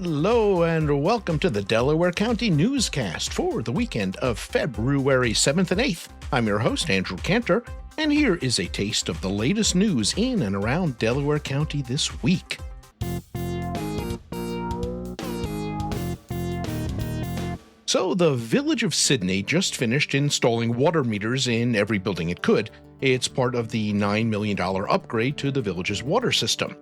Hello and welcome to the Delaware County Newscast for the weekend of February 7th and 8th. I'm your host, Andrew Kantor, and here is a taste of the latest news in and around Delaware County this week. So the village of Sidney just finished installing water meters in every building it could. It's part of the $9 million upgrade to the village's water system.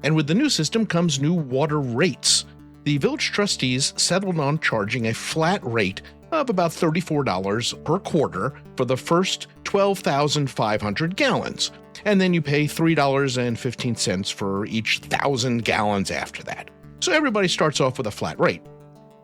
And with the new system comes new water rates. The village trustees settled on charging a flat rate of about $34 per quarter for the first 12,500 gallons. And then you pay $3.15 for each 1,000 gallons after that. So everybody starts off with a flat rate.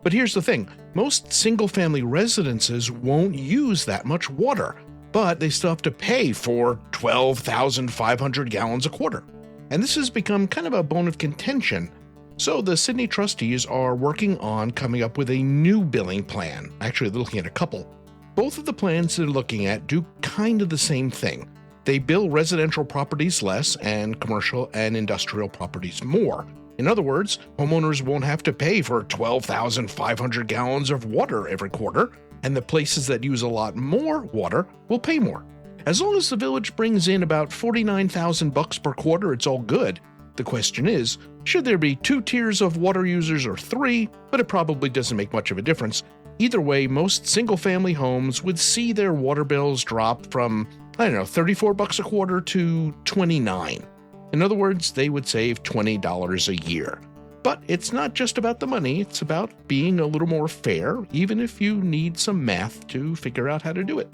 But here's the thing, most single-family residences won't use that much water, but they still have to pay for 12,500 gallons a quarter. And this has become kind of a bone of contention. So the Sidney trustees are working on coming up with a new billing plan. Actually, they're looking at a couple. Both of the plans they're looking at do kind of the same thing. They bill residential properties less and commercial and industrial properties more. In other words, homeowners won't have to pay for 12,500 gallons of water every quarter, and the places that use a lot more water will pay more. As long as the village brings in about $49,000 per quarter, it's all good. The question is, should there be 2 tiers of water users or 3? But it probably doesn't make much of a difference. Either way, most single-family homes would see their water bills drop from, $34 a quarter to $29. In other words, they would save $20 a year. But it's not just about the money, it's about being a little more fair, even if you need some math to figure out how to do it.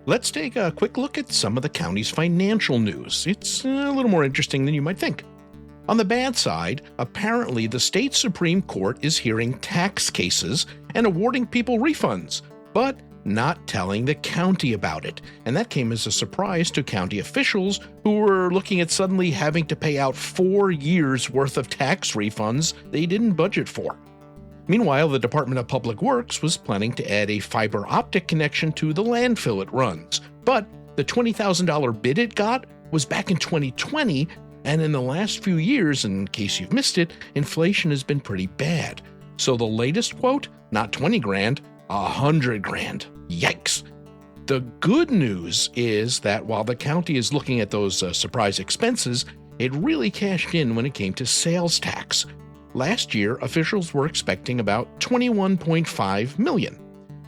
Let's take a quick look at some of the county's financial news. It's a little more interesting than you might think. On the bad side, apparently the state Supreme Court is hearing tax cases and awarding people refunds, but not telling the county about it. And that came as a surprise to county officials who were looking at suddenly having to pay out 4 years' worth of tax refunds they didn't budget for. Meanwhile, the Department of Public Works was planning to add a fiber optic connection to the landfill it runs. But the $20,000 bid it got was back in 2020, and in the last few years, in case you've missed it, inflation has been pretty bad. So the latest quote, not 20 grand, 100 grand. Yikes. The good news is that while the county is looking at those surprise expenses, it really cashed in when it came to sales tax. Last year, officials were expecting about $21.5 million,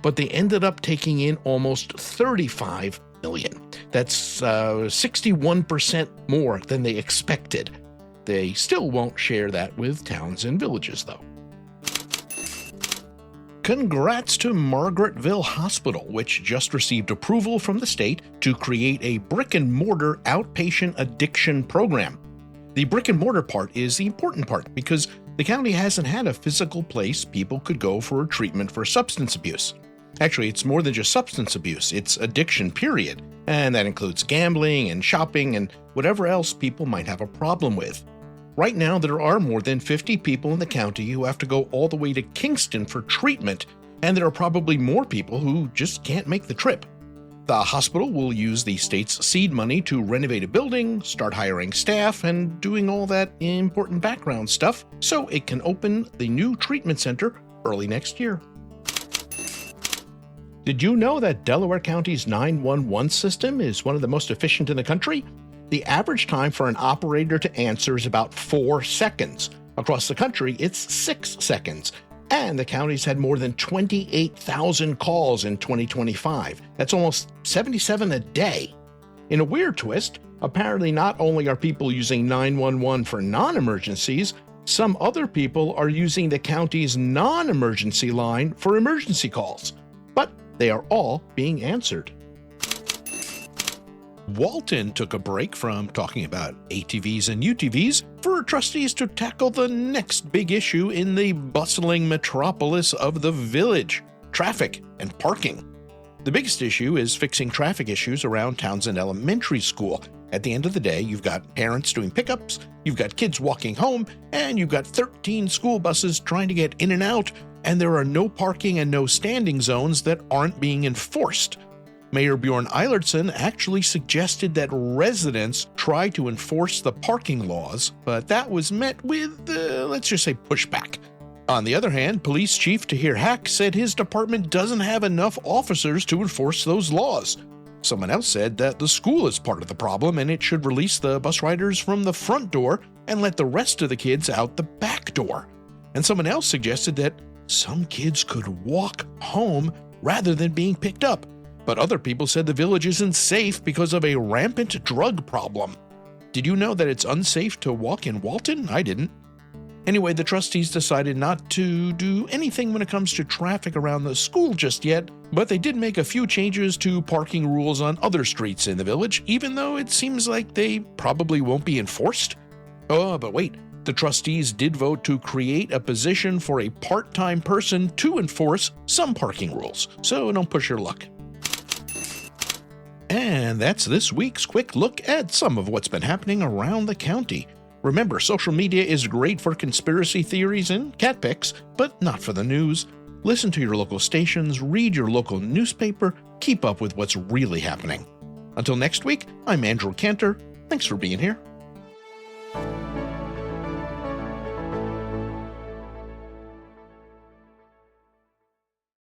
but they ended up taking in almost $35 million. That's 61% more than they expected. They still won't share that with towns and villages, though. Congrats to Margaretville Hospital, which just received approval from the state to create a brick-and-mortar outpatient addiction program. The brick-and-mortar part is the important part because the county hasn't had a physical place people could go for treatment for substance abuse. Actually, it's more than just substance abuse, it's addiction, period. And that includes gambling and shopping and whatever else people might have a problem with. Right now, there are more than 50 people in the county who have to go all the way to Kingston for treatment, and there are probably more people who just can't make the trip. The hospital will use the state's seed money to renovate a building, start hiring staff, and doing all that important background stuff so it can open the new treatment center early next year. Did you know that Delaware County's 911 system is one of the most efficient in the country? The average time for an operator to answer is about 4 seconds. Across the country, it's 6 seconds. And the county's had more than 28,000 calls in 2025. That's almost 77 a day. In a weird twist, apparently not only are people using 911 for non-emergencies, some other people are using the county's non-emergency line for emergency calls. But they are all being answered. Walton took a break from talking about ATVs and UTVs for trustees to tackle the next big issue in the bustling metropolis of the village: traffic and parking. The biggest issue is fixing traffic issues around Townsend Elementary School. At the end of the day, you've got parents doing pickups, you've got kids walking home, and you've got 13 school buses trying to get in and out, and there are no parking and no standing zones that aren't being enforced. Mayor Bjorn Eilertson actually suggested that residents try to enforce the parking laws, but that was met with, let's just say, pushback. On the other hand, Police Chief Tahir Hack said his department doesn't have enough officers to enforce those laws. Someone else said that the school is part of the problem and it should release the bus riders from the front door and let the rest of the kids out the back door. And someone else suggested that some kids could walk home rather than being picked up. But other people said the village isn't safe because of a rampant drug problem. Did you know that it's unsafe to walk in Walton? I didn't. Anyway, the trustees decided not to do anything when it comes to traffic around the school just yet, but they did make a few changes to parking rules on other streets in the village, even though it seems like they probably won't be enforced. Oh, but wait, the trustees did vote to create a position for a part-time person to enforce some parking rules, so don't push your luck. And that's this week's quick look at some of what's been happening around the county. Remember, social media is great for conspiracy theories and cat pics, but not for the news. Listen to your local stations, read your local newspaper, keep up with what's really happening. Until next week, I'm Andrew Kantor. Thanks for being here.